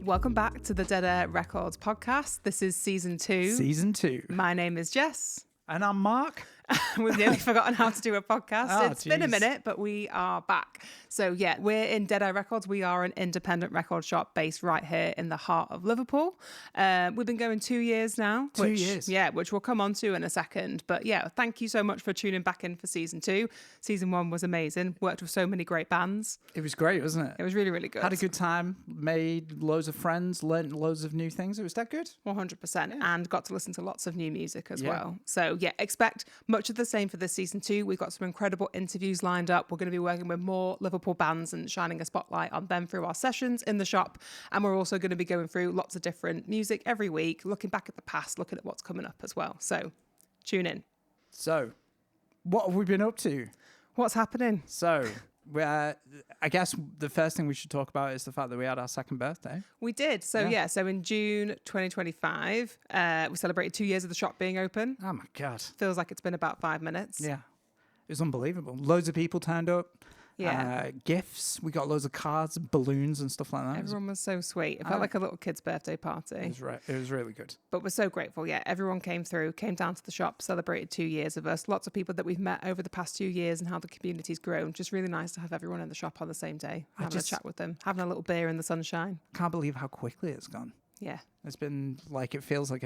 Welcome back to the Dead Air Records podcast. This is season 2. Season 2. My name is Jess. And I'm Mark. We've nearly forgotten how to do a podcast. It's been a geez. minute, but we are back. So yeah, we're in Dead Eye Records. We are an independent record shop based right here in the heart of Liverpool. We've been going 2 years now. 2 years. Yeah, which we'll come on to in a second. But yeah, thank you so much for tuning back in for season 2. Season 1 was amazing. Worked with so many great bands. It was great, wasn't it? It was really, really good. Had a good time, made loads of friends, learnt loads of new things. It was that good. 100%. Yeah. And got to listen to lots of new music as Yeah. well. So yeah, expect much of the same for this season 2. We've got some incredible interviews lined up. We're going to be working with more Liverpool bands and shining a spotlight on them through our sessions in the shop. And we're also going to be going through lots of different music every week, looking back at the past, looking at what's coming up as well. So tune in. So, what have we been up to? What's happening? So, I guess the first thing we should talk about is the fact that we had our second birthday. We did. So so in June 2025, we celebrated 2 years of the shop being open. Oh my God. Feels like it's been about 5 minutes. Yeah. It was unbelievable. Loads of people turned up. Yeah. Gifts. We got loads of cards, balloons and stuff like that. Everyone was so sweet. It felt like a little kid's birthday party. It was really good. But we're so grateful. Yeah, everyone came through, came down to the shop, celebrated 2 years of us. Lots of people that we've met over the past 2 years and how the community's grown. Just really nice to have everyone in the shop on the same day, having a chat with them, having a little beer in the sunshine. Can't believe how quickly it's gone. Yeah. It's been like, it feels like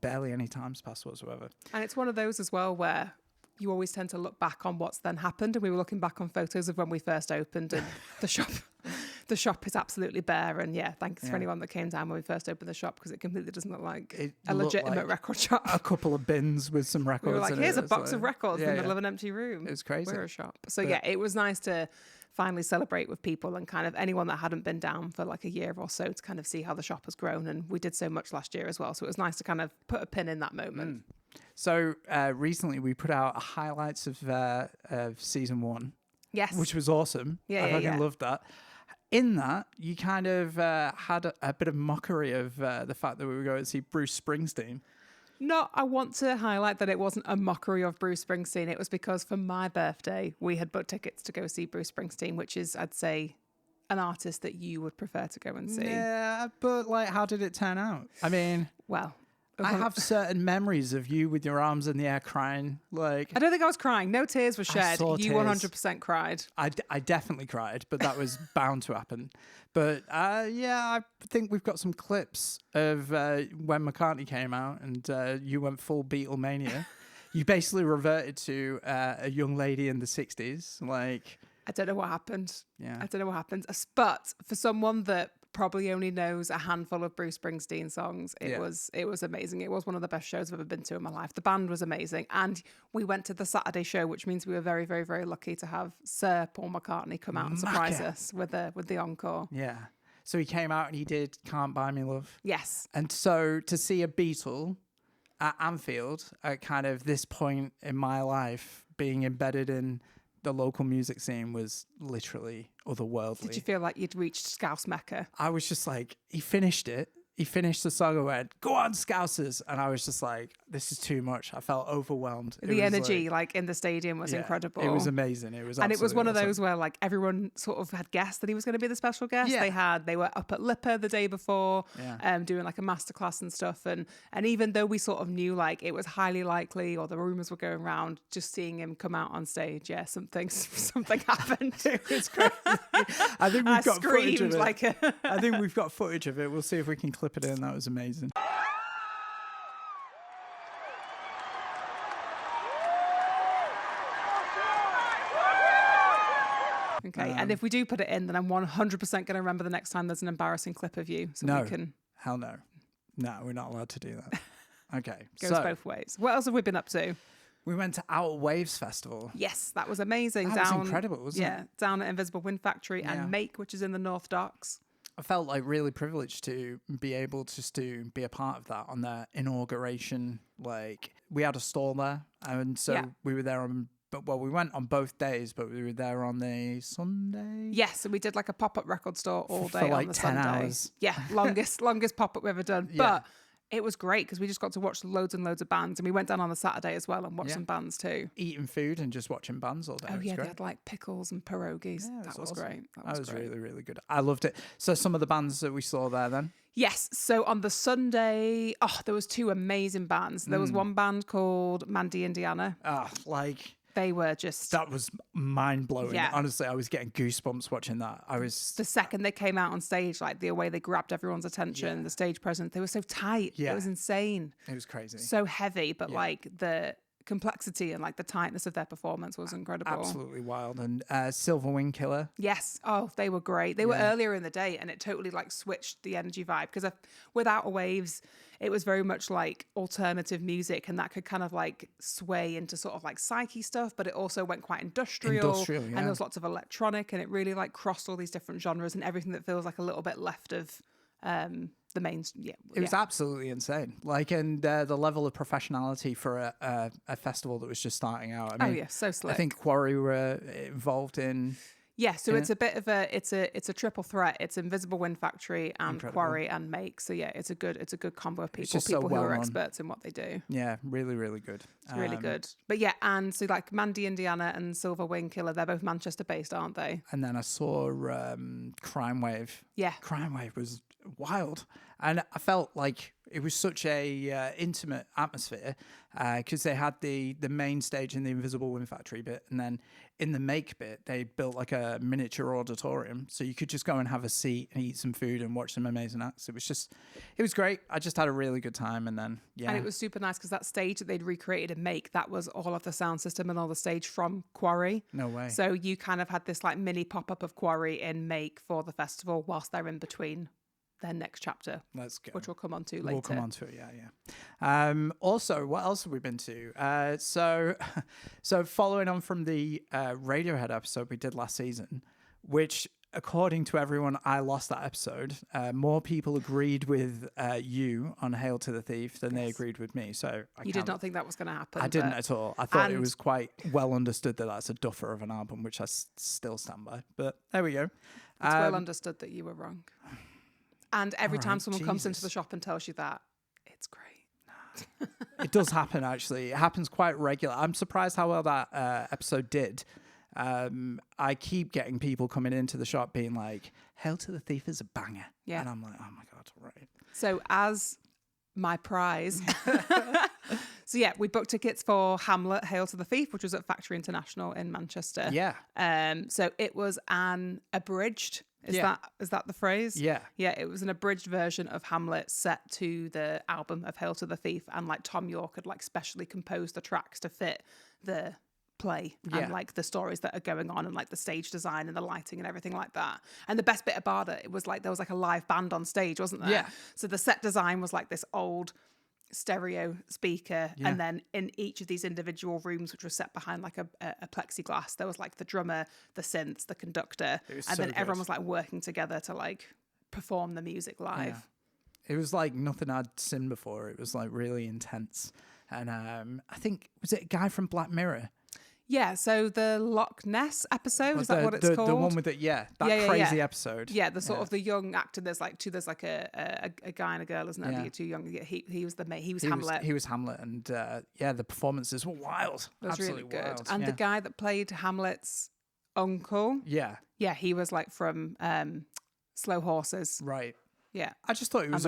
barely any time's passed whatsoever. And it's one of those as well where you always tend to look back on what's then happened. And we were looking back on photos of when we first opened and the shop is absolutely bare. And yeah, thanks for anyone that came down when we first opened the shop, because it completely doesn't look like a legitimate record shop. A couple of bins with some records. We were like, here's a box like, of records in the middle of an empty room. It was crazy. We're a shop. So yeah, it was nice to finally celebrate with people and kind of anyone that hadn't been down for like a year or so to kind of see how the shop has grown. And we did so much last year as well. So it was nice to kind of put a pin in that moment. So recently we put out highlights of season 1. Yes. Which was awesome. I fucking loved that. In that, you kind of had a bit of mockery of the fact that we were going to see Bruce Springsteen. No, I want to highlight that it wasn't a mockery of Bruce Springsteen. It was because for my birthday, we had booked tickets to go see Bruce Springsteen, which is, I'd say, an artist that you would prefer to go and see. Yeah, but like, how did it turn out? I mean, well, I have certain memories of you with your arms in the air crying. Like, I don't think I was crying. No tears were shed. You tears. 100% cried. I definitely cried, but that was bound to happen. But I think we've got some clips of when McCartney came out and you went full Beatlemania. You basically reverted to a young lady in the 60s. Like, I don't know what happened. Yeah. I don't know what happened. But for someone that probably only knows a handful of Bruce Springsteen songs, it was amazing. It was one of the best shows I've ever been to in my life. The band was amazing. And we went to the Saturday show, which means we were very, very, very lucky to have Sir Paul McCartney come out and surprise us with the encore. Yeah. So he came out and he did Can't Buy Me Love. Yes. And so to see a Beatle at Anfield at kind of this point in my life being embedded in the local music scene was literally otherworldly. Did you feel like you'd reached Scouse Mecca? I was just like, he finished it. He finished the song and went, go on, Scousers. And I was just like, this is too much. I felt overwhelmed. The energy like in the stadium was incredible. It was amazing. It was And it was one of those where like everyone sort of had guessed that he was going to be the special guest. Yeah. They were up at Lipper the day before, doing like a masterclass and stuff. And even though we sort of knew like it was highly likely or the rumors were going around, just seeing him come out on stage, something happened. It was crazy. I think we've got footage of it. I think we've got footage of it. We'll see if we can clip it in. That was amazing. Okay, and if we do put it in, then I'm 100% going to remember the next time there's an embarrassing clip of you. So we can... Hell no. No, we're not allowed to do that. Okay. Goes both ways. What else have we been up to? We went to Outer Waves Festival. Yes, that was amazing. That was incredible, wasn't it? Yeah, down at Invisible Wind Factory and Make, which is in the North Docks. I felt like really privileged to be able just to be a part of that on their inauguration. Like, we had a stall there, and so we were there on... Well, we went on both days, but we were there on the Sunday. Yes, so we did like a pop-up record store all day for like on the 10 Sunday. hours. Yeah, longest pop-up we've ever done. Yeah. But It was great because we just got to watch loads and loads of bands, and we went down on the Saturday as well and watched some bands too. Eating food and just watching bands all day. Oh yeah, they had like pickles and pierogies. Yeah, that was awesome. great. That was really, really good. I loved it. So some of the bands that we saw there then? Yes. So on the Sunday, there was 2 amazing bands. There was one band called Mandy Indiana. They were just... That was mind-blowing. Yeah. Honestly, I was getting goosebumps watching that. The second they came out on stage, like the way they grabbed everyone's attention, the stage presence, they were so tight. Yeah. It was insane. It was crazy. So heavy, but like the complexity and like the tightness of their performance was incredible. Absolutely wild. And Silver Wing Killer. Yes. Oh, they were great. They were earlier in the day, and it totally like switched the energy vibe, because without Waves, it was very much like alternative music, and that could kind of like sway into sort of like psyche stuff, but it also went quite industrial, and there was lots of electronic, and it really like crossed all these different genres and everything that feels like a little bit left of the main. It was absolutely insane. Like, and the level of professionality for a festival that was just starting out. I mean, so slick. I think Quarry were involved in. Yeah, so it's a bit of it's a triple threat. It's Invisible Wind Factory and Quarry and Make. So yeah, it's a good combo of people who are experts in what they do. Yeah, really, really good. It's really good. But yeah, and so like Mandy Indiana and Silver Wing Killer, they're both Manchester based, aren't they? And then I saw Crime Wave. Yeah, Crime Wave was wild, and I felt like it was such a intimate atmosphere because they had the main stage in the Invisible Wind Factory bit, and then in the Make bit they built like a miniature auditorium, so you could just go and have a seat and eat some food and watch some amazing acts. It was great. I just had a really good time, and then and it was super nice because that stage that they'd recreated in Make, that was all of the sound system and all the stage from Quarry. No way. So you kind of had this like mini pop-up of Quarry in Make for the festival whilst they're in between their next chapter. Let's go. Which we'll come on to later. We'll come on to it, yeah. Also, what else have we been to? So following on from the Radiohead episode we did last season, which, according to everyone, I lost that episode. More people agreed with you on Hail to the Thief than they agreed with me. So you did not think that was going to happen. I didn't at all. I thought it was quite well understood that that's a duffer of an album, which I still stand by. But there we go. It's well understood that you were wrong. And every time someone comes into the shop and tells you that, it's great. It does happen, actually. It happens quite regular. I'm surprised how well that episode did. I keep getting people coming into the shop being like, Hail to the Thief is a banger. Yeah. And I'm like, oh my God, right. So as my prize, so yeah, we booked tickets for Hamlet, Hail to the Thief, which was at Factory International in Manchester. Yeah. So it was an abridged. Is that the phrase? Yeah. Yeah, it was an abridged version of Hamlet set to the album of Hail to the Thief, and like Tom York had like specially composed the tracks to fit the play and like the stories that are going on and like the stage design and the lighting and everything like that. And the best bit about it was like there was like a live band on stage, wasn't there? Yeah. So the set design was like this old stereo speaker, and then in each of these individual rooms, which was set behind like a plexiglass, there was like the drummer, the synths, the conductor, and then everyone was like working together to like perform the music live. It was like nothing I'd seen before. It was like really intense. And I think, was it a guy from Black Mirror? Yeah, so the Loch Ness episode, is that what it's called? The one with it, crazy episode. Yeah, the sort of the young actor. There's like a guy and a girl, isn't there? Yeah. The 2 young. He was the mate. He was Hamlet. He was Hamlet, and the performances were wild. It was absolutely really good. Wild. And the guy that played Hamlet's uncle. Yeah, he was like from Slow Horses. Right. Yeah, I just thought it was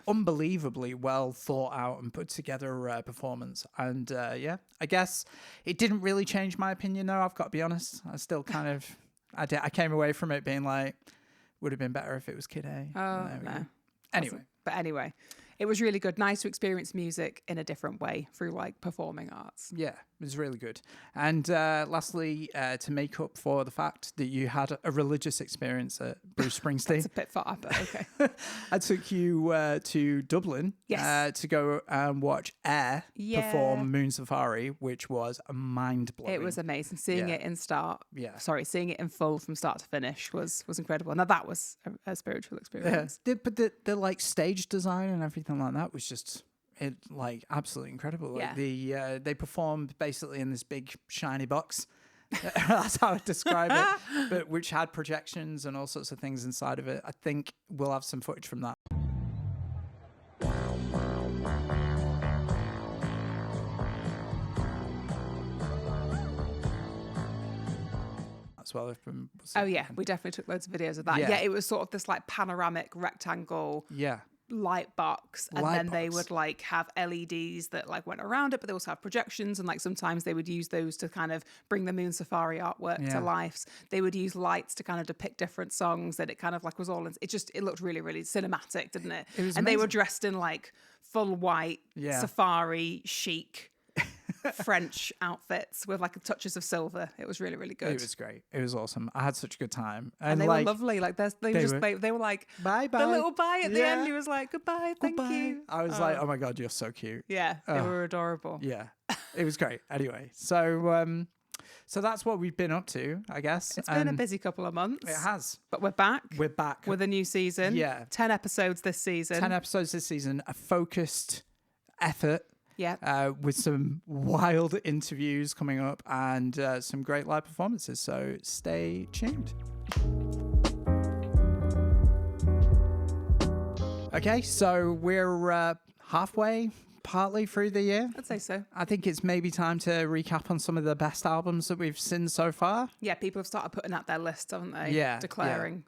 unbelievably well thought out and put together performance. And I guess it didn't really change my opinion, though. I've got to be honest. I still kind of, I came away from it being like, would have been better if it was Kid A. Oh, no. Anyway, it was really good. Nice to experience music in a different way through like performing arts. Yeah, it was really good. And lastly, to make up for the fact that you had a religious experience at Bruce Springsteen. That's a bit far, but okay. I took you to Dublin to go and watch Air perform Moon Safari, which was mind-blowing. It was amazing. Seeing it seeing it in full from start to finish was incredible. Now that was a spiritual experience. Yeah. But the like stage design and everything like that was just absolutely incredible. Like they performed basically in this big shiny box. That's how I describe it. But which had projections and all sorts of things inside of it. I think we'll have some footage from that. as well. Oh yeah, we definitely took loads of videos of that. Yeah. Yeah, it was sort of this like panoramic rectangle Yeah. light box, and then they would like have LEDs that like went around it, but they also have projections, and like sometimes they would use those to kind of bring the Moon Safari artwork to life. They would use lights to kind of depict different songs, that it kind of like was all it looked really, really cinematic, didn't it? It was and amazing. They were dressed in like full white safari chic French outfits with like touches of silver. It was really, really good. It was great. It was awesome. I had such a good time. And they were lovely. Like they were like bye. The little bye at the end. He was like, goodbye, thank you. I was like, oh my God, you're so cute. Yeah, they were adorable. Yeah, it was great. Anyway, so that's what we've been up to, I guess. It's been a busy couple of months. It has. But we're back. We're back with a new season. Yeah. 10 episodes this season. 10 episodes this season. A focused effort. Yeah. With some wild interviews coming up and some great live performances. So stay tuned. Okay, so we're partly through the year. I'd say so. I think it's maybe time to recap on some of the best albums that we've seen so far. Yeah, people have started putting out their lists, haven't they? Yeah. Declaring.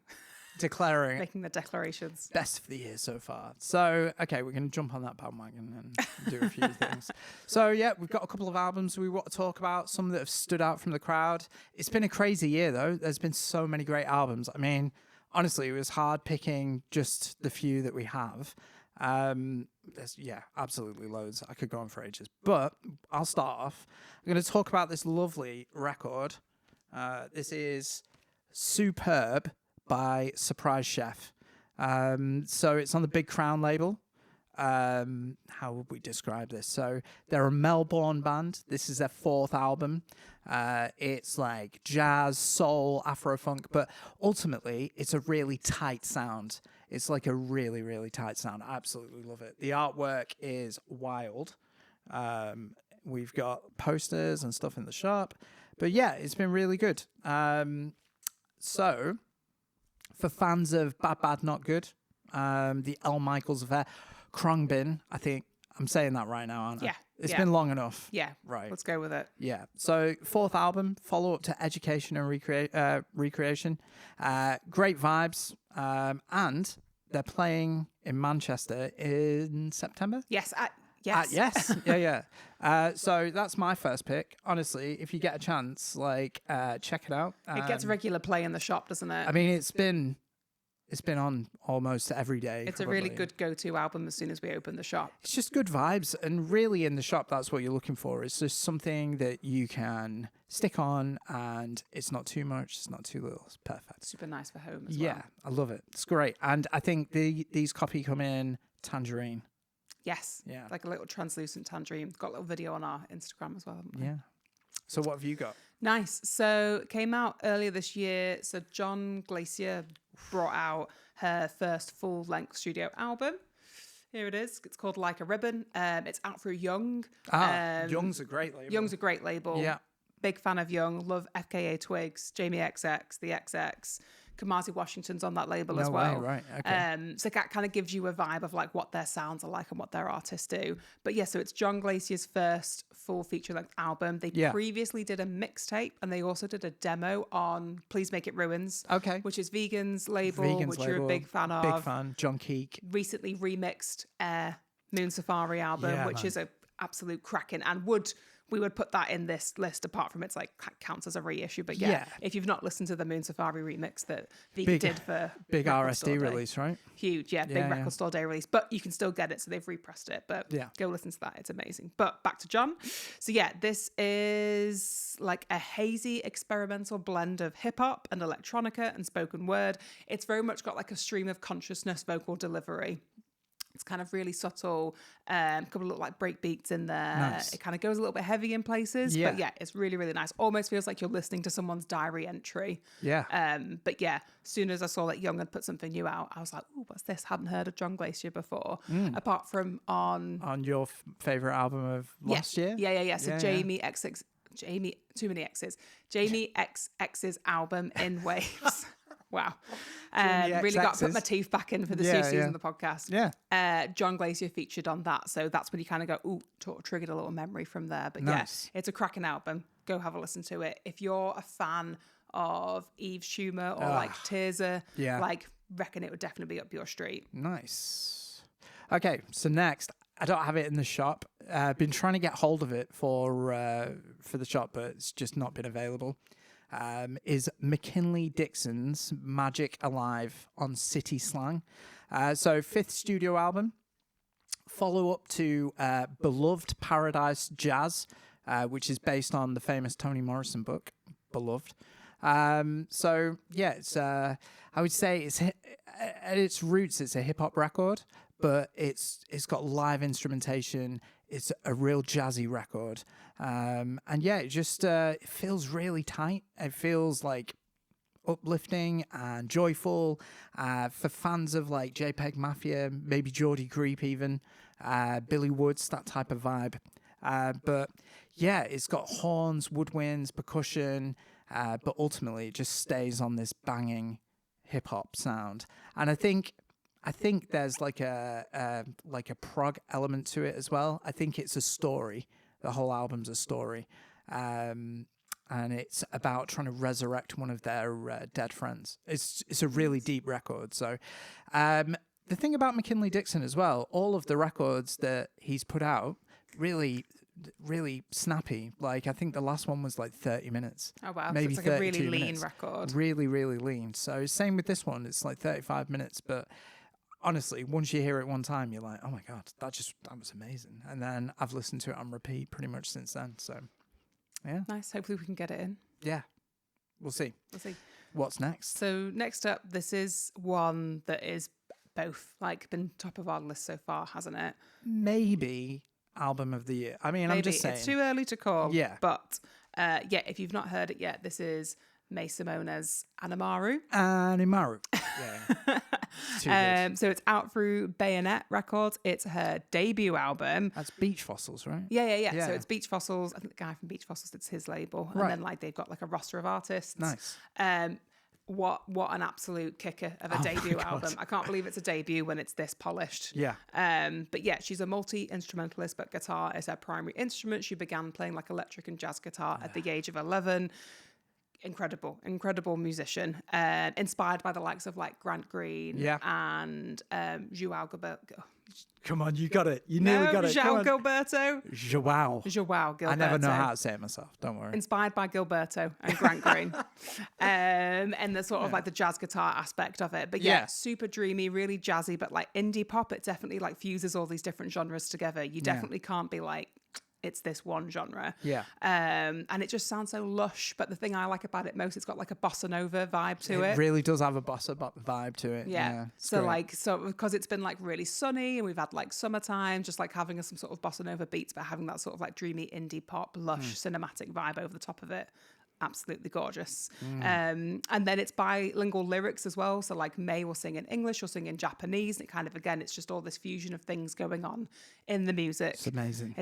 Making the declarations. Best of the year so far. So, okay, we're going to jump on that bandwagon and do a few things. So, yeah, we've got a couple of albums we want to talk about, some that have stood out from the crowd. It's been a crazy year, though. There's been so many great albums. I mean, honestly, it was hard picking just the few that we have. There's, absolutely loads. I could go on for ages. But I'll start off. I'm going to talk about this lovely record. This is Superb by Surprise Chef. So it's on the Big Crown label. How would we describe this? So they're a Melbourne band. This is their 4th album. It's like jazz, soul, Afro-funk, but ultimately it's a really tight sound. It's like a really, really tight sound. I absolutely love it. The artwork is wild. We've got posters and stuff in the shop. But yeah, it's been really good. So for fans of Bad Bad Not Good, the L. Michaels Affair, Khruangbin, I think I'm saying that right now, aren't I? Yeah. It's been long enough. Yeah. Right. Let's go with it. Yeah. So 4th album, follow up to Education and Recreation. Great vibes. And they're playing in Manchester in September. Yes. Yes. Yes. Yeah. So that's my first pick. Honestly, if you get a chance, check it out. It gets regular play in the shop, doesn't it? I mean, it's been on almost every day. It's a really good go-to album as soon as we open the shop. It's just good vibes. And really in the shop, that's what you're looking for. It's just something that you can stick on and it's not too much. It's not too little. It's perfect. Super nice for home as well. Yeah, I love it. It's great. And I think these copy come in tangerine. Yes. Yeah. Like a little translucent tangerine. Got a little video on our Instagram as well, haven't we? Yeah. So what have you got? Nice. So it came out earlier this year. So John Glacier brought out her first full-length studio album. Here it is. It's called Like a Ribbon. It's out through Young. Young's a great label. Young's a great label. Yeah. Big fan of Young. Love FKA Twigs, Jamie XX, The XX. Kamasi Washington's on that label as well. Way, right. Okay. So that kind of gives you a vibe of like what their sounds are like and what their artists do. But yeah, so it's John Glacier's first full feature-length album. They previously did a mixtape and they also did a demo on Please Make It Ruins. Okay. Which is Vegan's label, which you're a big fan of. Big fan. John Keek. Recently remixed Moon Safari album, which is a absolute cracking, and we would put that in this list apart from it's like counts as a reissue. But if you've not listened to the Moon Safari remix that Vegan did for big RSD release, right? Huge, big Record Store Day release, but you can still get it, so they've repressed it. But go listen to that, it's amazing. But back to John. So this is like a hazy experimental blend of hip hop and electronica and spoken word. It's very much got like a stream of consciousness vocal delivery. It's kind of really subtle, couple of little like break beats in there. Nice. It kind of goes a little bit heavy in places, but it's really, really nice. Almost feels like you're listening to someone's diary entry. Yeah. But as soon as I saw that Young had put something new out, I was like, "Ooh, what's this? Hadn't heard of John Glacier before." Apart from on your favorite album of last year. Yeah. So Jamie too many X's. Jamie XX's album In Waves. Wow. Really got to put my teeth back in for the season of the podcast. Yeah. John Glacier featured on that. So that's when you kind of go, ooh, triggered a little memory from there. But nice. It's a cracking album. Go have a listen to it. If you're a fan of Eve Schumer or like Tirza, like reckon it would definitely be up your street. Nice. Okay, so next, I don't have it in the shop. I've been trying to get hold of it for the shop, but it's just not been available. Is McKinley Dixon's Magic Alive on City Slang. So 5th studio album, follow up to Beloved Paradise Jazz, which is based on the famous Toni Morrison book, Beloved. So yeah, it's I would say it's at its roots, it's a hip hop record, but it's got live instrumentation. It's a real jazzy record. And yeah, it just it feels really tight. It feels like uplifting and joyful for fans of like JPEG Mafia, maybe Geordie Creep even, Billy Woods, that type of vibe. But yeah, it's got horns, woodwinds, percussion, but ultimately it just stays on this banging hip hop sound. And I think there's like a prog element to it as well. I think it's a story. The whole album's a story. And it's about trying to resurrect one of their dead friends. It's a really deep record. So the thing about McKinley Dixon as well, all of the records that he's put out, really snappy. Like I think the last one was like 30 minutes. Oh wow, maybe so it's like a really lean minutes. record. Really lean. So same with this one, it's like 35 minutes, but honestly, once you hear it one time, you're like, oh my God, that was amazing. And then I've listened to it on repeat pretty much since then. So yeah. Nice. Hopefully we can get it in. Yeah. We'll see. What's next? So next up, this is one that is both like been top of our list so far, hasn't it? Maybe album of the year. I mean, maybe. I'm just saying. It's too early to call. Yeah. But yeah, if you've not heard it yet, this is May Simone's Animaru. Yeah. So it's out through Bayonet Records. It's her debut album. That's Beach Fossils, right? Yeah. So it's Beach Fossils. I think the guy from Beach Fossils, it's his label. And then like they've got like a roster of artists. Nice. What an absolute kicker of a debut album. I can't believe it's a debut when it's this polished. Yeah. But yeah, she's a multi-instrumentalist, but guitar is her primary instrument. She began playing like electric and jazz guitar at the age of 11. Incredible musician. Inspired by the likes of like Grant Green and João Gilberto. Come on, you got it. You nearly got it. João Gilberto. João Gilberto. I never know how to say it myself. Don't worry. Inspired by Gilberto and Grant Green. And the sort of like the jazz guitar aspect of it. But yeah, super dreamy, really jazzy, but like indie pop. It definitely like fuses all these different genres together. You definitely can't be like, it's this one genre. Yeah. And it just sounds so lush. But the thing I like about it most, it's got like a bossa nova vibe to it. It really does have a bossa vibe to it. Yeah. So because it's been like really sunny and we've had like summertime, just like having some sort of bossa nova beats, but having that sort of like dreamy indie pop, lush cinematic vibe over the top of it. Absolutely gorgeous. And then it's bilingual lyrics as well. So like May will sing in English, she'll sing in Japanese. And it kind of, again, it's just all this fusion of things going on in the music. It's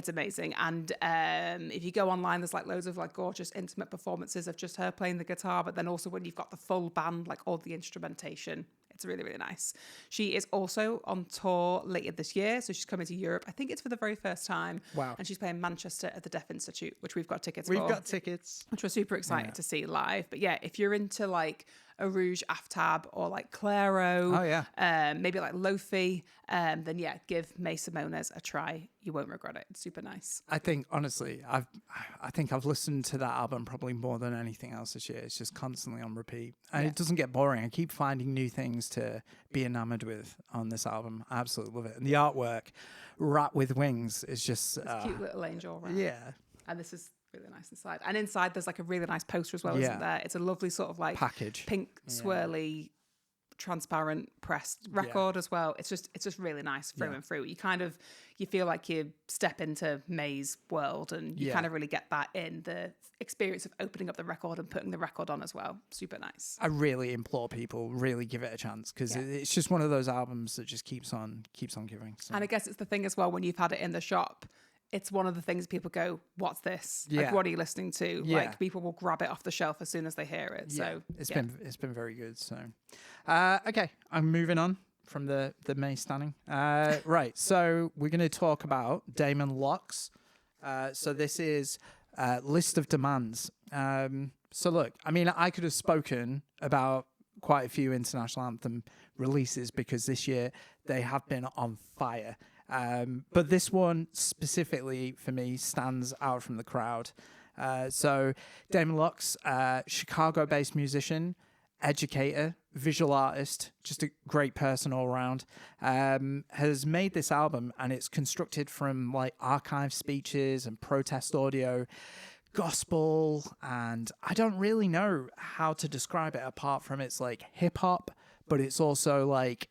amazing. And if you go online, there's like loads of like gorgeous intimate performances of just her playing the guitar. But then also when you've got the full band, like all the instrumentation, it's really, really nice. She is also on tour later this year. So she's coming to Europe. I think it's for the very first time. Wow. And she's playing Manchester at the Deaf Institute, which we've got tickets for. We've got tickets. Which we're super excited to see live. But yeah, if you're into like a Rouge Aftab or like Clairo, maybe like Lofi, then yeah, give May Simone's a try. You won't regret it. It's super nice. I think honestly, I think I've listened to that album probably more than anything else this year. It's just constantly on repeat, and it doesn't get boring. I keep finding new things to be enamored with on this album. I absolutely love it, and the artwork, Rat with Wings, is just it's cute little angel, right? Yeah, and this is really nice inside. And inside there's like a really nice poster as well, isn't there? It's a lovely sort of like package, pink, swirly, transparent pressed record as well. It's just really nice through and through. You feel like you step into May's world, and you kind of really get that in the experience of opening up the record and putting the record on as well. Super nice. I really implore people, really give it a chance, because it's just one of those albums that just keeps on giving. So. And I guess it's the thing as well, when you've had it in the shop, it's one of the things people go, what's this? Yeah. Like, what are you listening to? Yeah. Like, people will grab it off the shelf as soon as they hear it. Yeah. So it's been very good. So, okay, I'm moving on from the May standing. Right, so we're going to talk about Damon Locks. So this is List of Demands. So look, I mean, I could have spoken about quite a few international anthem releases because this year they have been on fire. But this one specifically for me stands out from the crowd. So Damon Lux, Chicago-based musician, educator, visual artist, just a great person all around, has made this album, and it's constructed from like archive speeches and protest audio, gospel, and I don't really know how to describe it apart from it's like hip hop, but it's also like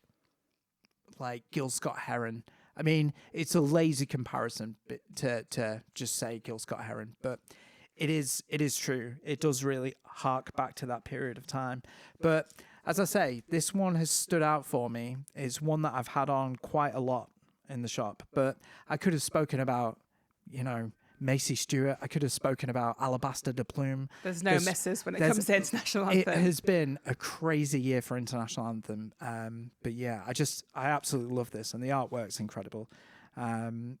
Gil Scott-Heron. I mean, it's a lazy comparison to just say Gil Scott-Heron, but it is true. It does really hark back to that period of time. But as I say, this one has stood out for me. It's one that I've had on quite a lot in the shop, but I could have spoken about, Macy Stewart. I could have spoken about Alabaster de Plume. There's no misses when it comes to international anthem. It has been a crazy year for international anthem. But yeah, I absolutely love this, and the artwork's incredible.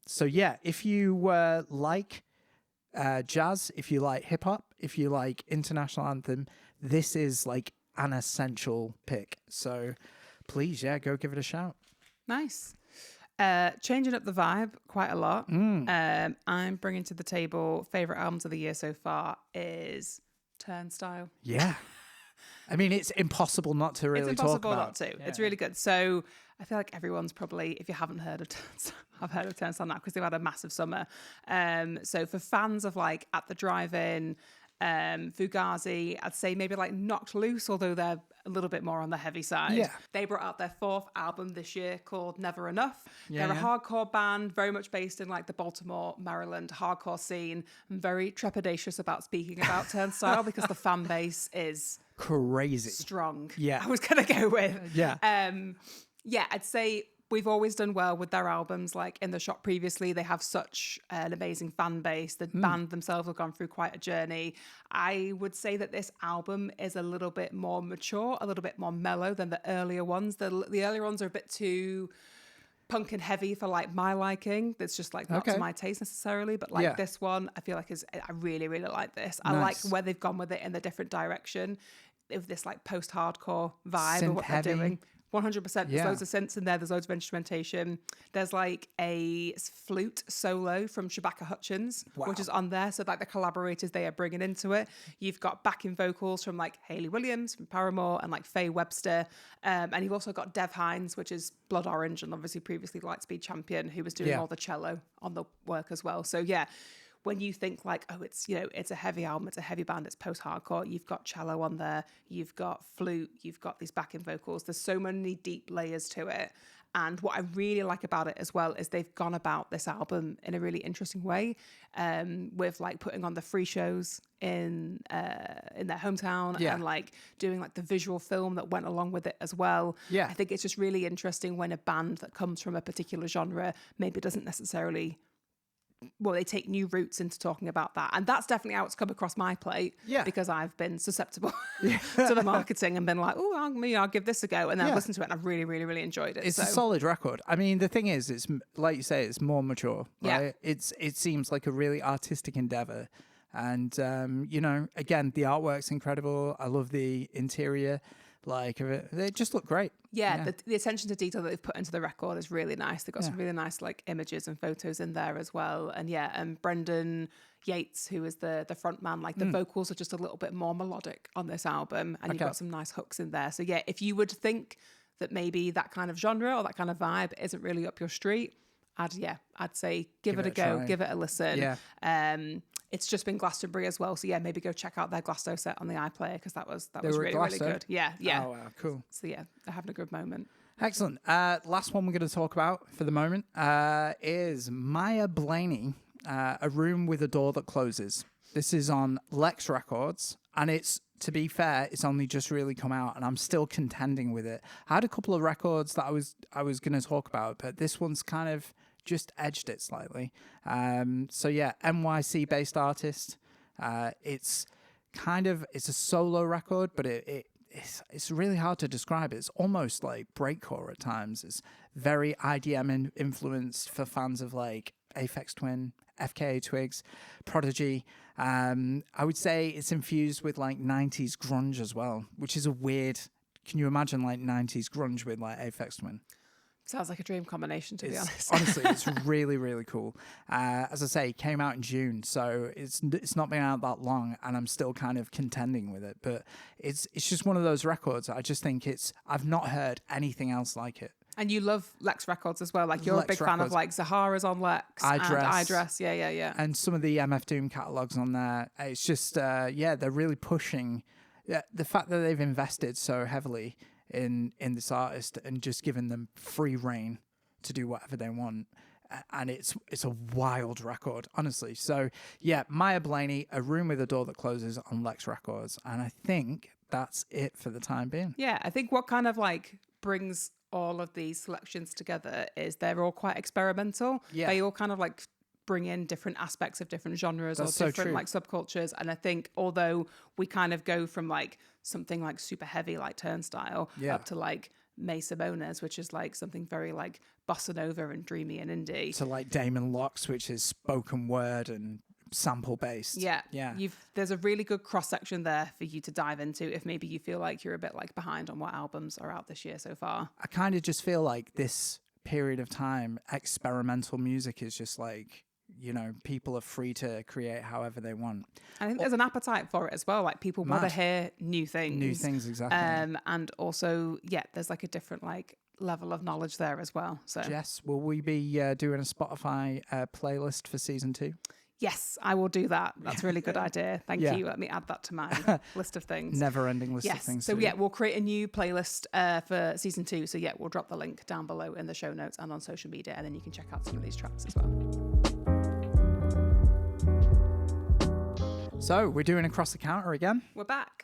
So yeah, if you like jazz, if you like hip hop, if you like international anthem, this is like an essential pick. So please, go give it a shout. Nice. Changing up the vibe quite a lot. I'm bringing to the table favorite albums of the year so far is Turnstile. Yeah. I mean, it's impossible not to really talk about. Not to. Yeah. It's really good. So I feel like everyone's probably, if you haven't heard of Turnstile, I've heard of Turnstile now because they've had a massive summer. So for fans of like At the Drive-In, Fugazi, I'd say maybe like Knocked Loose, although they're a little bit more on the heavy side. Yeah. They brought out their 4th album this year called Never Enough. They're a hardcore band, very much based in like the Baltimore, Maryland hardcore scene. I'm very trepidatious about speaking about Turnstile because the fan base is crazy strong. Yeah. I was going to go with. Yeah. I'd say we've always done well with their albums. Like in the shop previously, they have such an amazing fan base. The band themselves have gone through quite a journey. I would say that this album is a little bit more mature, a little bit more mellow than the earlier ones. The earlier ones are a bit too punk and heavy for like my liking. It's just like not to my taste necessarily, but like this one, I feel like I really, really like this. I like where they've gone with it in the different direction of this like post-hardcore vibe Synth of what heavy. they're doing. 100%. There's loads of synths in there. There's loads of instrumentation. There's like a flute solo from Shabaka Hutchins, which is on there. So like the collaborators they are bringing into it. You've got backing vocals from like Hayley Williams from Paramore and like Faye Webster. And you've also got Dev Hines, which is Blood Orange and obviously previously Lightspeed champion, who was doing all the cello on the work as well. So yeah, when you think like, oh, it's, it's a heavy album, it's a heavy band, it's post-hardcore, you've got cello on there, you've got flute, you've got these backing vocals. There's so many deep layers to it. And what I really like about it as well is they've gone about this album in a really interesting way, with like putting on the free shows in their hometown and like doing like the visual film that went along with it as well. Yeah. I think it's just really interesting when a band that comes from a particular genre maybe doesn't necessarily... Well, they take new routes into talking about that. And that's definitely how it's come across my plate. Yeah. Because I've been susceptible to the marketing and been like, oh, I'll give this a go. And then I've listened to it and I've really, really, really enjoyed it. It's a solid record. I mean, the thing is, it's like you say, it's more mature, right? Yeah. It seems like a really artistic endeavor. And, again, the artwork's incredible. I love the interior. Like, they just look great. Yeah. The attention to detail that they've put into the record is really nice. They've got some really nice like images and photos in there as well. And Brendan Yates, who is the front man, like the vocals are just a little bit more melodic on this album, and you've got some nice hooks in there. So yeah, if you would think that maybe that kind of genre or that kind of vibe isn't really up your street, I'd say give it a go, give it a listen. Yeah. It's just been Glastonbury as well, so yeah, maybe go check out their Glasgow set on the iPlayer because that was really, really good. Yeah. Oh wow, cool. So yeah, they're having a good moment. Excellent. Last one we're going to talk about for the moment is Maya Blaney, A Room with a Door That Closes. This is on Lex Records, and it's, to be fair, it's only just really come out, and I'm still contending with it. I had a couple of records that I was going to talk about, but this one's kind of just edged it slightly. So yeah, NYC based artist. It's a solo record, but it's really hard to describe. It's almost like breakcore at times. It's very IDM influenced for fans of like Aphex Twin, FKA Twigs, Prodigy. I would say it's infused with like 90s grunge as well, which is a weird. Can you imagine like 90s grunge with like Aphex Twin? Sounds like a dream combination, to be honest. Honestly, it's really, really cool. As I say, it came out in June, so it's not been out that long, and I'm still kind of contending with it. But it's just one of those records. I just think I've not heard anything else like it. And you love Lex Records as well. Like, you're Lex a big fan of, Records. like, Zahara's on Lex. I and Dress. I Dress. Yeah. And some of the MF Doom catalogs on there. It's just, they're really pushing. The fact that they've invested so heavily in this artist and just given them free reign to do whatever they want. And it's a wild record, honestly. So, yeah, Maya Blaney, A Room with a Door That Closes on Lex Records. And I think that's it for the time being. Yeah, I think what kind of, like, brings all of these selections together is they're all quite experimental. Yeah. They all kind of, like, bring in different aspects of different genres That's or so different true. like subcultures. And I think although we kind of go from like something like super heavy like Turnstile up to like May Simona's, which is like something very like bossa nova and dreamy and indie. To like Damon Locke's, which is spoken word and sample based. Yeah. Yeah. There's a really good cross section there for you to dive into if maybe you feel like you're a bit like behind on what albums are out this year so far. I kind of just feel like this period of time, experimental music is just like, you know, people are free to create however they want. I think there's an appetite for it as well. Like, people want to hear new things. New things, exactly. And also, yeah, there's like a different like level of knowledge there as well. So, Jess, will we be doing a Spotify playlist for season 2? yes, I will do that. That's a really good idea. Thank Yeah. you. Let me add that to my list of things. Never-ending list of Yes. things. So to yeah, do. we'll create a new playlist for season 2. So yeah, we'll drop the link down below in the show notes and on social media, and then you can check out some of these tracks as well. So we're doing Across the Counter again. We're back.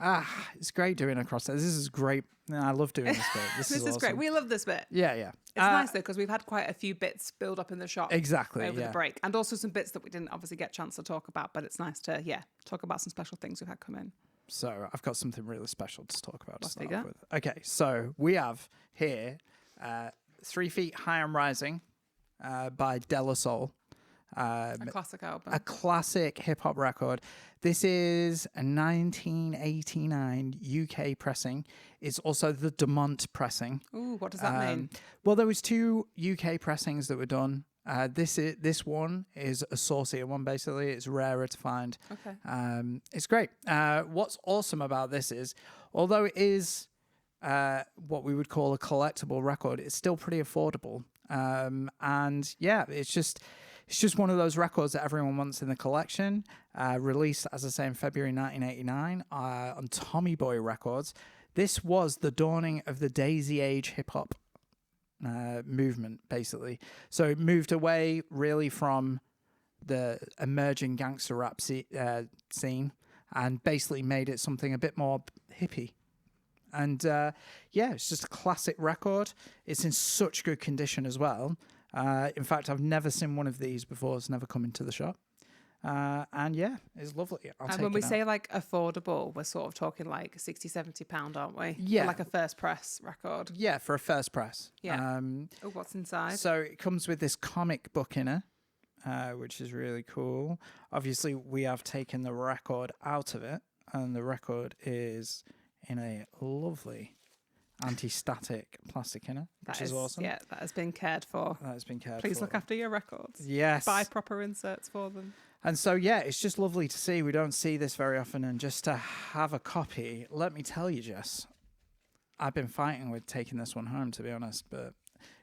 It's great doing Across the. This is great. I love doing this bit. This This is awesome. great. We love this bit. Yeah. It's nice though, because we've had quite a few bits build up in the shop Exactly. over the break, and also some bits that we didn't obviously get a chance to talk about. But it's nice to talk about some special things we've had come in. So I've got something really special to talk about. What To have you start got? with. Okay, so we have here 3 Feet High and Rising by De La Soul. A classic album. A classic hip hop record. This is a 1989 UK pressing. It's also the Demont pressing. Ooh, what does that mean? Well, there was 2 UK pressings that were done. This one is a saucier one, basically. It's rarer to find. Okay. It's great. What's awesome about this is, although it is what we would call a collectible record, it's still pretty affordable. And yeah, it's just one of those records that everyone wants in the collection. Released, as I say, in February 1989 on Tommy Boy Records. This was the dawning of the Daisy Age hip hop movement, basically. So it moved away really from the emerging gangster rap scene and basically made it something a bit more hippie. And yeah, it's just a classic record. It's in such good condition as well. In fact, I've never seen one of these before. It's never come into the shop. And yeah, it's lovely. And when we say like affordable, we're sort of talking like £60-70, aren't we? Yeah. For like a first press record. Yeah, for a first press. Yeah. Oh, what's inside? So it comes with this comic book in it, which is really cool. Obviously, we have taken the record out of it, and the record is in a lovely anti-static plastic in it, which is awesome. Yeah, that has been cared for. That has been cared Please for. look after your records. Yes. Buy proper inserts for them. And so, yeah, it's just lovely to see. We don't see this very often. And just to have a copy, let me tell you, Jess, I've been fighting with taking this one home, to be honest, but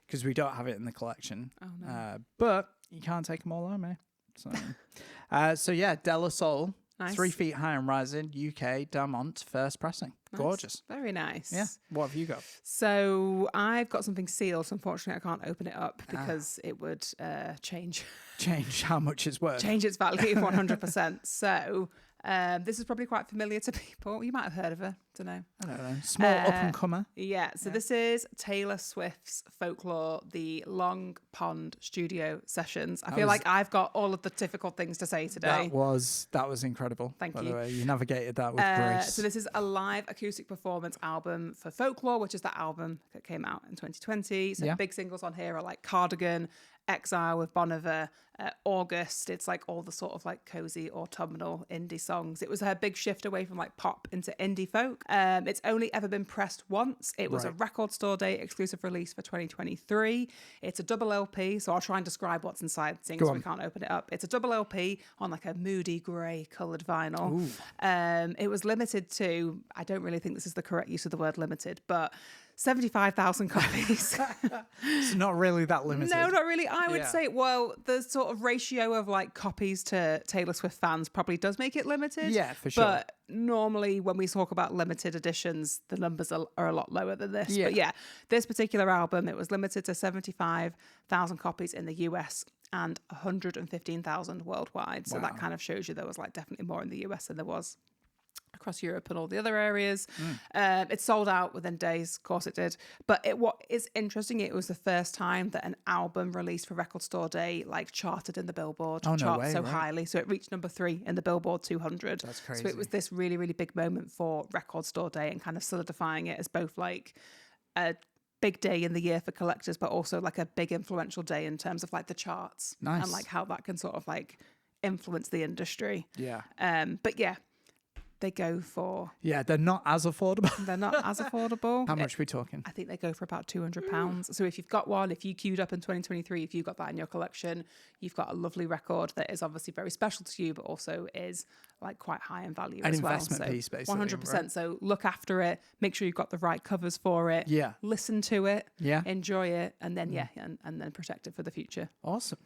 because we don't have it in the collection. Oh, no. But you can't take them all home, eh? So, yeah, De La Soul, Nice. 3 Feet High and Rising, UK, Damont, first pressing. Nice. Gorgeous. Very nice. Yeah. What have you got? So I've got something sealed. So unfortunately, I can't open it up because it would change How much it's worth. change its value 100%. So this is probably quite familiar to people. You might have heard of her Don't know. I don't know. Small up and comer. Yeah. So this is Taylor Swift's Folklore, the Long Pond studio sessions. I feel like I've got all of the difficult things to say today. That was incredible. Thank by you. the way. You navigated that with grace. So this is a live acoustic performance album for Folklore, which is the album that came out in 2020. So big singles on here are like Cardigan, Exile with Bon Iver, August. It's like all the sort of like cozy autumnal indie songs. It was her big shift away from like pop into indie folk. It's only ever been pressed once. It was a Record Store Day exclusive release for 2023. It's a double LP, so I'll try and describe what's inside, seeing as we can't open it up. It's a double LP on like a moody grey coloured vinyl. It was limited to, I don't really think this is the correct use of the word limited, but 75,000 copies. It's not really that limited. No, not really. I would say, well, the sort of ratio of like copies to Taylor Swift fans probably does make it limited. Yeah, for sure. But normally when we talk about limited editions, the numbers are a lot lower than this. Yeah. But yeah, this particular album, it was limited to 75,000 copies in the US and 115,000 worldwide. So that kind of shows you there was like definitely more in the US than there was across Europe and all the other areas. It sold out within days, of course it did. But what is interesting, it was the first time that an album released for Record Store Day like charted in the Billboard chart so highly. So it reached number 3 in the Billboard 200. That's crazy. So it was this really, really big moment for Record Store Day and kind of solidifying it as both like a big day in the year for collectors, but also like a big influential day in terms of like the charts and like how that can sort of like influence the industry. Yeah. But yeah, they go for... Yeah, they're not as affordable. They're not as affordable. How much are we talking? I think they go for about £200. So if you've got one, if you queued up in 2023, if you've got that in your collection, you've got a lovely record that is obviously very special to you, but also is like quite high in value as well. An investment piece, basically. 100%. Right? So look after it. Make sure you've got the right covers for it. Yeah. Listen to it. Yeah. Enjoy it. And then, and then protect it for the future. Awesome.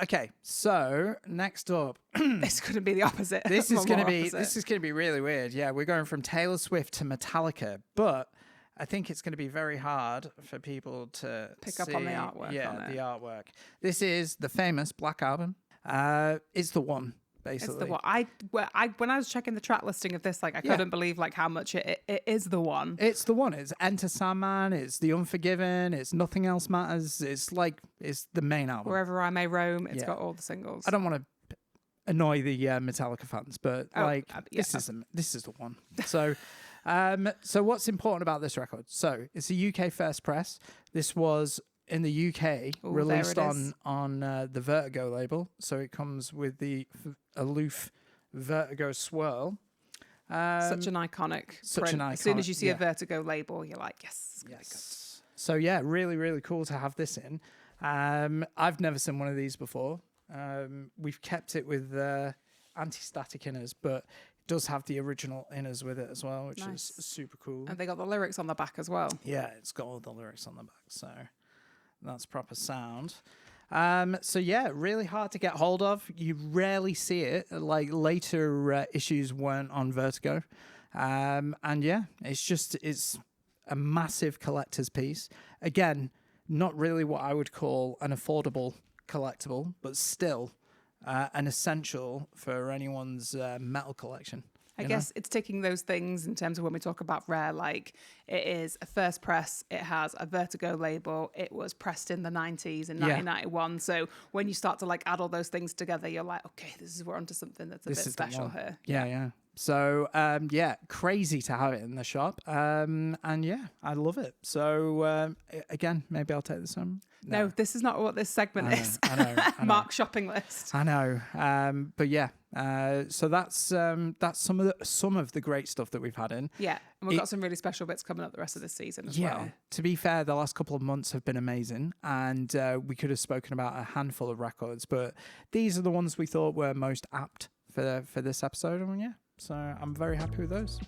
Okay, so next up, It's going to be the opposite. this is going to be really weird. Yeah, we're going from Taylor Swift to Metallica, but I think it's going to be very hard for people to pick up on the artwork. Yeah, the artwork. This is the famous Black Album. It's the one. Basically. It's the one. When I was checking the track listing of this, like I couldn't believe like how much it is the one. It's the one. It's Enter Sandman. It's The Unforgiven. It's Nothing Else Matters. It's the main album. Wherever I May Roam. It's got all the singles. I don't want to annoy the Metallica fans, but this is the one. So, so what's important about this record? So it's a UK first press. This was in the UK released on the Vertigo label, so it comes with the aloof Vertigo swirl. Such an iconic print. As soon as you see a Vertigo label, you're like, yes. So yeah, really, really cool to have this in. I've never seen one of these before. We've kept it with anti-static inners, but it does have the original inners with it as well, which is super cool. And they got the lyrics on the back as well. Yeah, it's got all the lyrics on the back, so that's proper sound. So yeah, really hard to get hold of. You rarely see it. Like later issues weren't on Vertigo. And yeah, it's a massive collector's piece. Again, not really what I would call an affordable collectible, but still an essential for anyone's metal collection. I guess it's taking those things in terms of when we talk about rare, like it is a first press, it has a Vertigo label, it was pressed in the 90s in 1991. So when you start to like add all those things together, you're like, okay, we're onto something that's a bit special here. Yeah. So, crazy to have it in the shop. And yeah, I love it. So, again, maybe I'll take this home. No, this is not what this segment is. I know. Mark's shopping list. I know. But yeah, so that's some of the great stuff that we've had in. Yeah, and we've got some really special bits coming up the rest of this season as well. To be fair, the last couple of months have been amazing, and we could have spoken about a handful of records, but these are the ones we thought were most apt for this episode, and yeah. So I'm very happy with those.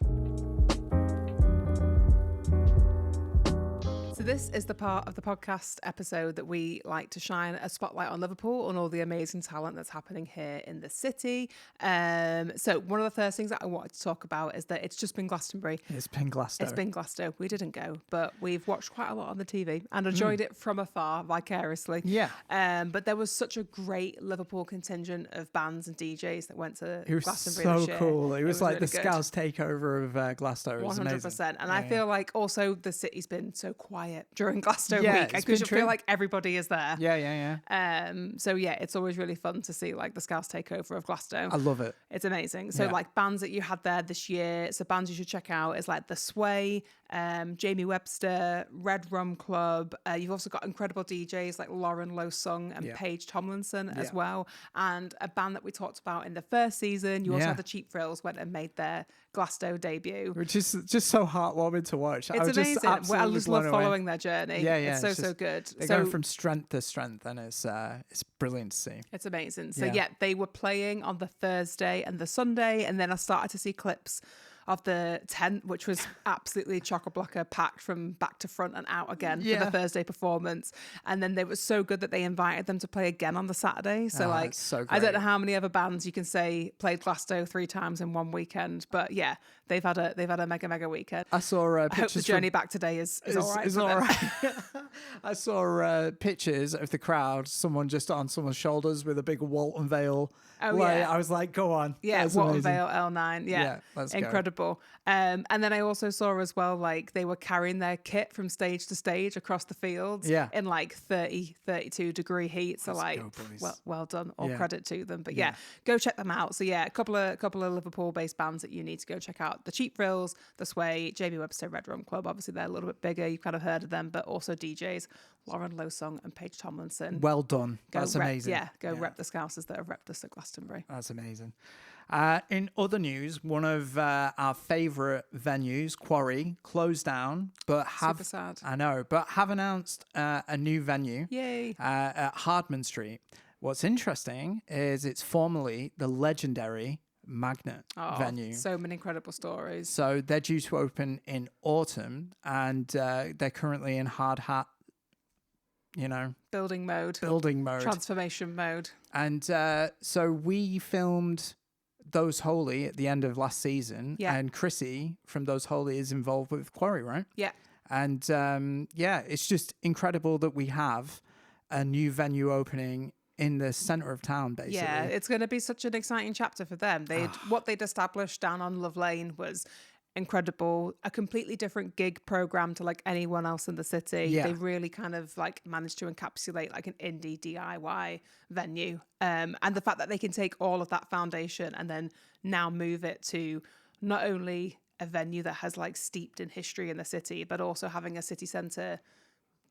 So this is the part of the podcast episode that we like to shine a spotlight on Liverpool and all the amazing talent that's happening here in the city. So one of the first things that I wanted to talk about is that it's just been Glastonbury. It's been Glasgow. It's been Glasgow. We didn't go, but we've watched quite a lot on the TV and enjoyed it from afar, vicariously. Yeah. But there was such a great Liverpool contingent of bands and DJs that went to It was Glastonbury this year. cool. It was like really the good. Scouse takeover of Glasgow. It was 100%. amazing. And I feel like also the city's been so quiet during Glasgow week. it's Because been you feel true. like everybody is there. Yeah. So yeah, it's always really fun to see like the Scouse takeover of Glasgow. I love it. It's amazing. So like bands that you had there this year, so bands you should check out is like The Sway, Jamie Webster, Red Rum Club. You've also got incredible DJs like Lauren Losung and Paige Tomlinson as well. And a band that we talked about in the first season, you also had the Cheap Thrills went and made their Glasgow debut. Which is just so heartwarming to watch. It's was amazing. Just absolutely I just love blown away. following their journey. Yeah. It's so good. They're So going from strength to strength, and it's brilliant to see. it's amazing. So yeah, they were playing on the Thursday and the Sunday, and then I started to see clips of the tent, which was absolutely chock-a-block packed from back to front and out again for the Thursday performance. And then they were so good that they invited them to play again on the Saturday. So like, so I don't know great. how many other bands you can say played Glasgow 3 times in one weekend, but yeah, they've had a mega weekend. I saw I hope the pictures journey back today is all right. Is for all them. right. I saw pictures of the crowd, someone just on someone's shoulders with a big Walton Vale. Oh, yeah. I was like, go on. Yeah, That's Walton amazing. Vale L9. Yeah, let's go. incredible. And then I also saw as well, like they were carrying their kit from stage to stage across the fields in like 30, 32 degree heat. So Let's like, go, boys. well done. All Yeah. credit to them. But yeah, go check them out. So yeah, a couple of Liverpool based bands that you need to go check out. The Cheap Thrills, The Sway, Jamie Webster, Red Rum Club. Obviously they're a little bit bigger. You've kind of heard of them, but also DJs, Lauren Losung and Paige Tomlinson. Well done. That's rep, amazing. Rep the Scousers that have repped us at Glastonbury. That's amazing. In other news, one of our favourite venues, Quarry, closed down, but Super sad. I know, but have announced a new venue. Yay. At Hardman Street. What's interesting is it's formerly the legendary Magnet venue. So many incredible stories. So they're due to open in autumn, and they're currently in hard hat, Building mode. Transformation mode. And so we filmed Those Holy at the end of last season, and Chrissy from Those Holy is involved with Quarry, right? Yeah. And it's just incredible that we have a new venue opening in the centre of town, basically. Yeah, it's going to be such an exciting chapter for them. What they'd established down on Love Lane was incredible, a completely different gig program to like anyone else in the city. Yeah. They really kind of like managed to encapsulate like an indie DIY venue. And the fact that they can take all of that foundation and then now move it to not only a venue that has like steeped in history in the city, but also having a city centre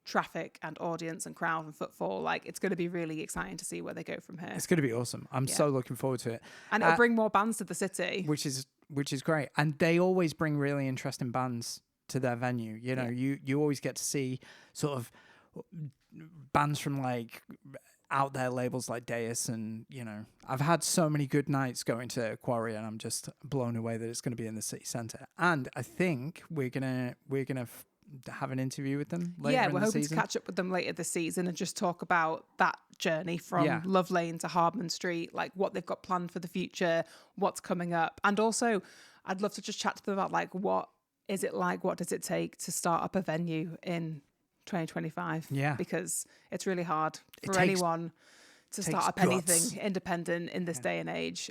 traffic and audience and crowd and footfall. Like, it's going to be really exciting to see where they go from here. It's going to be awesome. I'm so looking forward to it. And it'll bring more bands to the city. Which is great. And they always bring really interesting bands to their venue. You always get to see sort of bands from like out there labels like Deus, and I've had so many good nights going to Quarry, and I'm just blown away that it's going to be in the city centre. And I think we're gonna have an interview with them later in the season. We're hoping to catch up with them later this season and just talk about that journey from Love Lane to Hardman Street, like what they've got planned for the future, what's coming up. And also, I'd love to just chat to them about like, what is it like? What does it take to start up a venue in 2025? Yeah. Because it's really hard for anyone to start up guts. anything independent in this day and age.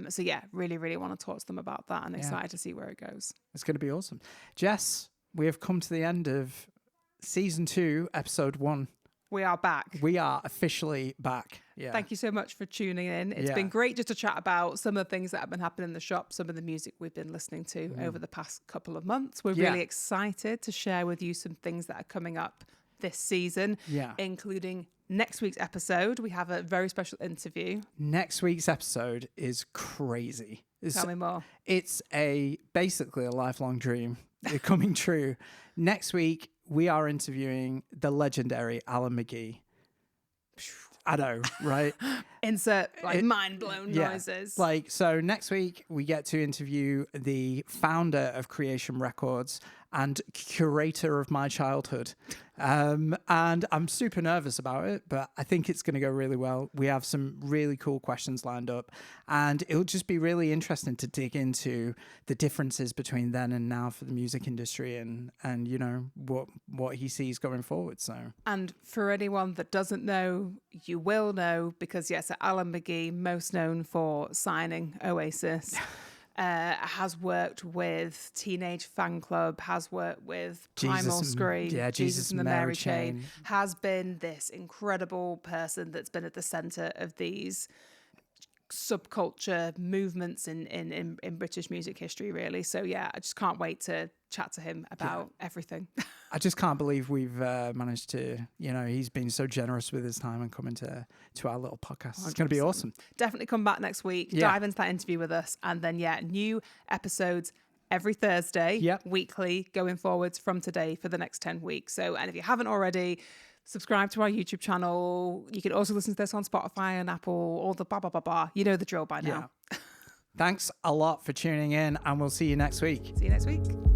So yeah, really, really want to talk to them about that, and excited to see where it goes. It's going to be awesome. Jess, we have come to the end of season 2, episode 1. We are back. We are officially back. Yeah. Thank you so much for tuning in. It's been great just to chat about some of the things that have been happening in the shop, some of the music we've been listening to over the past couple of months. We're really excited to share with you some things that are coming up this season, including next week's episode. We have a very special interview. Next week's episode is crazy. Tell me more. It's basically a lifelong dream coming true. Next week, we are interviewing the legendary Alan McGee. I know, right? Insert mind-blown noises. So next week, we get to interview the founder of Creation Records and curator of my childhood. And I'm super nervous about it, but I think it's going to go really well. We have some really cool questions lined up, and it'll just be really interesting to dig into the differences between then and now for the music industry, and you know, what he sees going forward. So, and for anyone that doesn't know, you will know, because yes, Alan McGee, most known for signing Oasis, has worked with Teenage Fan Club, has worked with Primal Scream, Jesus and the Mary Chain, has been this incredible person that's been at the centre of these subculture movements in British music history, really. So yeah, I just can't wait to chat to him about everything. I just can't believe we've managed to, you know, he's been so generous with his time and coming to our little podcast. 100%. It's going to be awesome. Definitely come back next week, dive into that interview with us, and then new episodes every Thursday, weekly, going forwards from today for the next 10 weeks. So, and if you haven't already, subscribe to our YouTube channel. You can also listen to this on Spotify and Apple, all the blah, blah, blah, blah. You know the drill by now. Thanks a lot for tuning in, and we'll see you next week. See you next week.